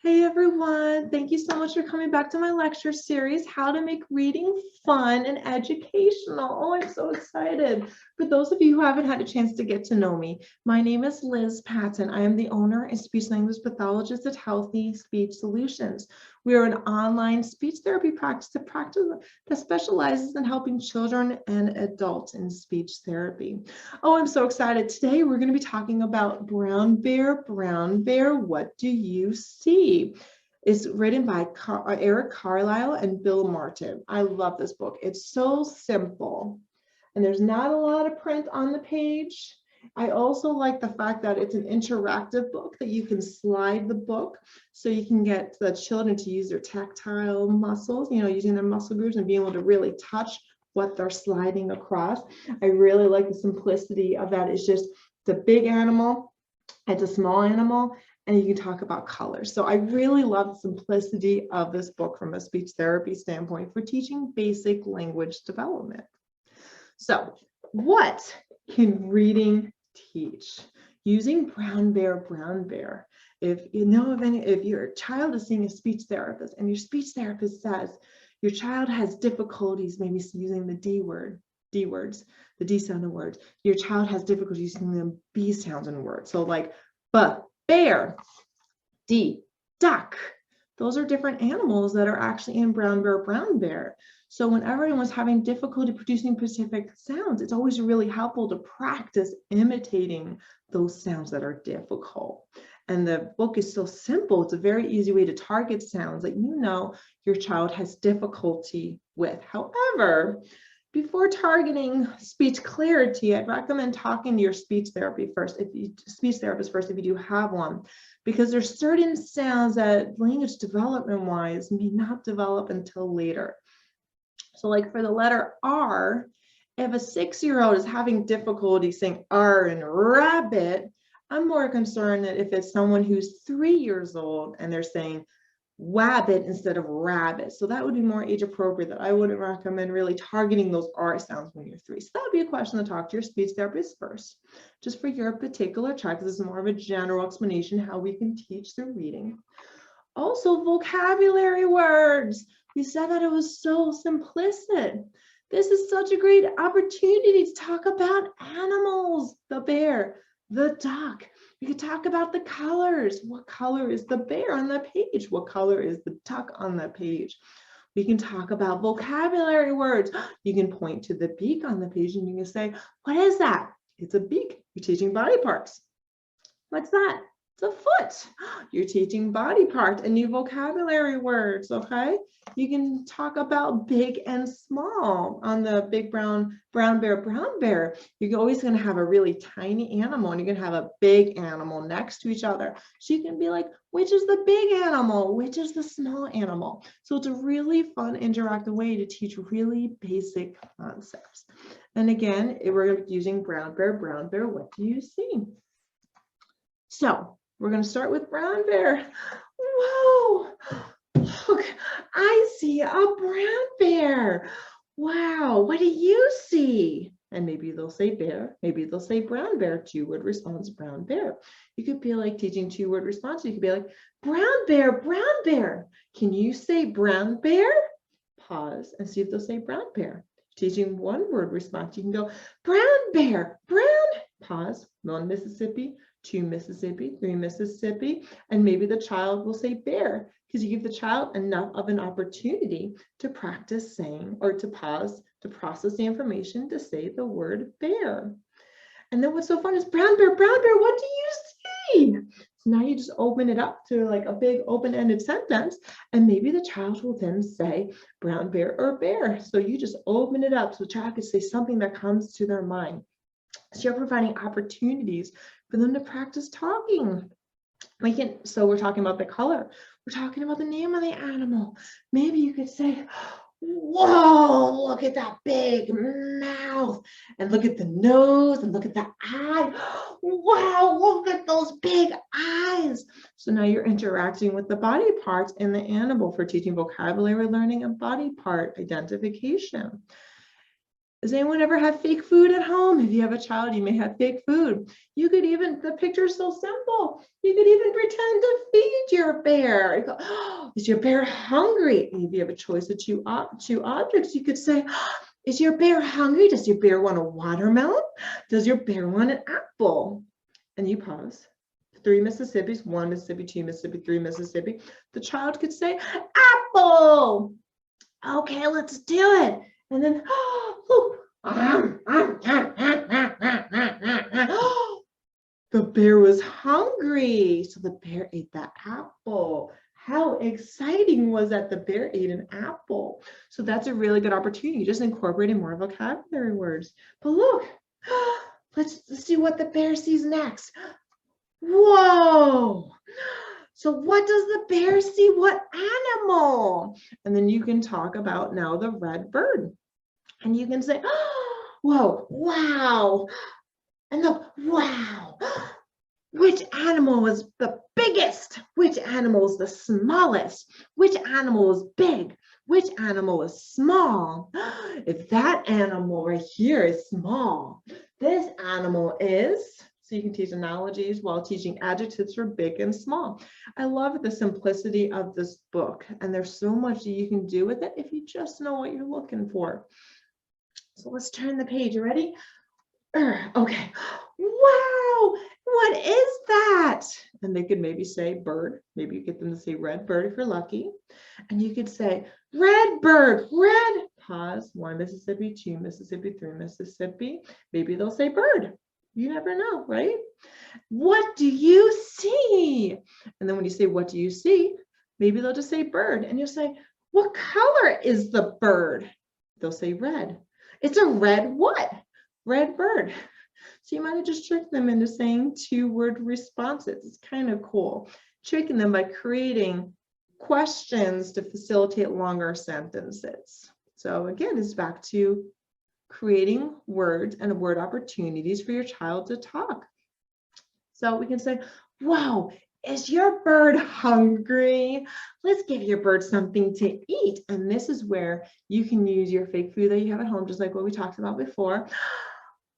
Hey everyone, thank you so much for coming back to my lecture series, How to Make Reading Fun and Educational. Oh, I'm so excited. For those of you who haven't had a chance to get to know me, my name is Liz Patton. I am the owner and speech language pathologist at Healthy Speech Solutions. We are an online speech therapy practice that specializes in helping children and adults in speech therapy. Oh, I'm so excited. Today we're going to be talking about Brown Bear, What Do You See? It's written by Eric Carle and Bill Martin. I love this book. It's so simple and there's not a lot of print on the page. I also like the fact that it's an interactive book that you can slide the book so you can get the children to use their tactile muscles, using their muscle groups and being able to really touch what they're sliding across. I really like the simplicity of that. It's just the big animal, it's a small animal, and you can talk about colors. So I really love the simplicity of this book from a speech therapy standpoint for teaching basic language development. So what can reading teach? Using Brown Bear. If your child is seeing a speech therapist and your speech therapist says your child has difficulties maybe using the D words, the D sound in words, your child has difficulty using the B sounds in words. So like bear, D, duck. Those are different animals that are actually in Brown Bear. So when everyone's having difficulty producing specific sounds, it's always really helpful to practice imitating those sounds that are difficult. And the book is so simple. It's a very easy way to target sounds that your child has difficulty with. However, before targeting speech clarity, I'd recommend talking to your speech therapist first if you do have one, because there's certain sounds that language development wise may not develop until later. So like for the letter R, if a 6-year-old is having difficulty saying R in rabbit, I'm more concerned that if it's someone who's 3 years old and they're saying wabbit instead of rabbit. So that would be more age appropriate. That I wouldn't recommend really targeting those R sounds when you're 3. So that would be a question to talk to your speech therapist first, just for your particular child, because this is more of a general explanation how we can teach the reading. Also, vocabulary words. We said that it was so simplistic. This is such a great opportunity to talk about animals, the bear, the duck. You could talk about the colors. What color is the bear on the page? What color is the duck on the page? We can talk about vocabulary words. You can point to the beak on the page and you can say, what is that? It's a beak. You're teaching body parts. What's that? It's a foot. You're teaching body parts and new vocabulary words, okay? You can talk about big and small on the big brown bear. You're always going to have a really tiny animal and you're going to have a big animal next to each other. So you can be like, which is the big animal? Which is the small animal? So it's a really fun, interactive way to teach really basic concepts. And again, we're using Brown Bear, what do you see? So we're going to start with Brown Bear. Whoa, look, I see a brown bear. Wow, what do you see? And maybe they'll say bear, maybe they'll say brown bear, 2-word response, brown bear. You could be like teaching 2-word response. You could be like, brown bear. Can you say brown bear? Pause and see if they'll say brown bear. Teaching 1-word response, you can go, brown bear, brown. Pause, 1 Mississippi, 2 Mississippi, 3 Mississippi, and maybe the child will say bear because you give the child enough of an opportunity to practice saying or to pause to process the information to say the word bear. And then what's so fun is brown bear, what do you see? So now you just open it up to like a big open-ended sentence, and maybe the child will then say brown bear or bear. So you just open it up so the child can say something that comes to their mind. So you're providing opportunities for them to practice talking. So we're talking about the color. We're talking about the name of the animal. Maybe you could say, whoa, look at that big mouth, and look at the nose, and look at the eye. Wow, look at those big eyes. So now you're interacting with the body parts in the animal for teaching vocabulary learning and body part identification. Does anyone ever have fake food at home? If you have a child, you may have fake food. You could even, the picture is so simple. You could even pretend to feed your bear. You go, oh, is your bear hungry? And if you have a choice of two objects, you could say, oh, is your bear hungry? Does your bear want a watermelon? Does your bear want an apple? And you pause. 3 Mississippis, 1 Mississippi, 2 Mississippi, 3 Mississippi. The child could say, apple. Okay, let's do it. And then, the bear was hungry. So the bear ate that apple. How exciting was that the bear ate an apple? So that's a really good opportunity, just incorporating more vocabulary words. But look, let's see what the bear sees next. Whoa. So what does the bear see? What animal? And then you can talk about now the red bird. And you can say, oh, whoa, wow. And look, wow. Which animal is the biggest? Which animal is the smallest? Which animal is big? Which animal is small? If that animal right here is small, this animal is, so you can teach analogies while teaching adjectives for big and small. I love the simplicity of this book, and there's so much that you can do with it if you just know what you're looking for. So let's turn the page. You ready? Okay. Wow, what is that? And they could maybe say bird. Maybe you get them to say red bird if you're lucky. And you could say red bird, red. Pause. 1 Mississippi, 2 Mississippi, 3 Mississippi. Maybe they'll say bird. You never know, right? What do you see? And then when you say, what do you see? Maybe they'll just say bird. And you'll say, what color is the bird? They'll say red. It's a red what? Red bird. So you might have just tricked them into saying 2-word responses. It's kind of cool. Tricking them by creating questions to facilitate longer sentences. So again, it's back to creating words and word opportunities for your child to talk. So we can say, wow, is your bird hungry? Let's give your bird something to eat. And this is where you can use your fake food that you have at home, just like what we talked about before.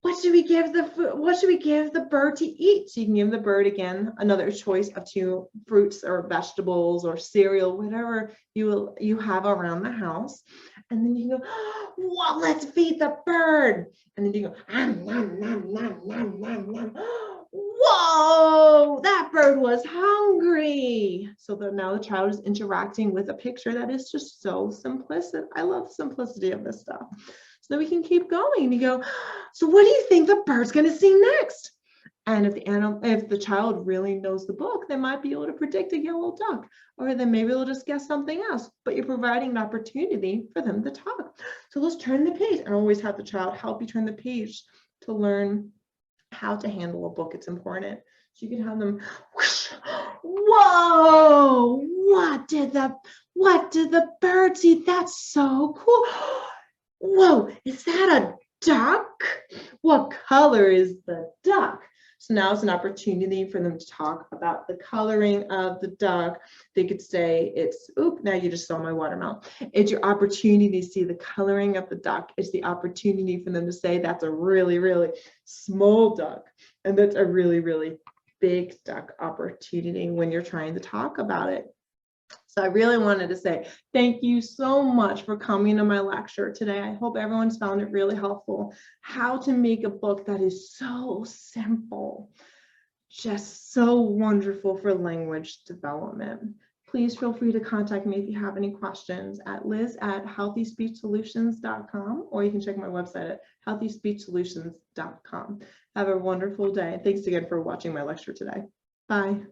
What should we give the bird to eat? So you can give the bird, again, another choice of 2 fruits or vegetables or cereal, whatever you have around the house. And then you can go, well, let's feed the bird. And then you go, nom, nom, nom, nom, nom, nom. Whoa, that bird was hungry. So that now the child is interacting with a picture that is just so simplistic. I love the simplicity of this stuff. So we can keep going. You go, so what do you think the bird's going to see next? And if the child really knows the book, they might be able to predict a yellow duck, or then maybe they'll just guess something else, but you're providing an opportunity for them to talk. So let's turn the page, and always have the child help you turn the page to learn how to handle a book. It's important. So you can have them, whoosh, whoa, what did the bird see? That's so cool. Whoa, is that a duck? What color is the duck? So now it's an opportunity for them to talk about the coloring of the duck. They could say it's, oop, now you just saw my watermelon. It's your opportunity to see the coloring of the duck. It's the opportunity for them to say that's a really, really small duck. And that's a really, really big duck opportunity when you're trying to talk about it. So I really wanted to say thank you so much for coming to my lecture today. I hope everyone's found it really helpful. How to make a book that is so simple, just so wonderful for language development. Please feel free to contact me if you have any questions at liz@healthyspeechsolutions.com, or you can check my website at healthyspeechsolutions.com. Have a wonderful day. Thanks again for watching my lecture today. Bye.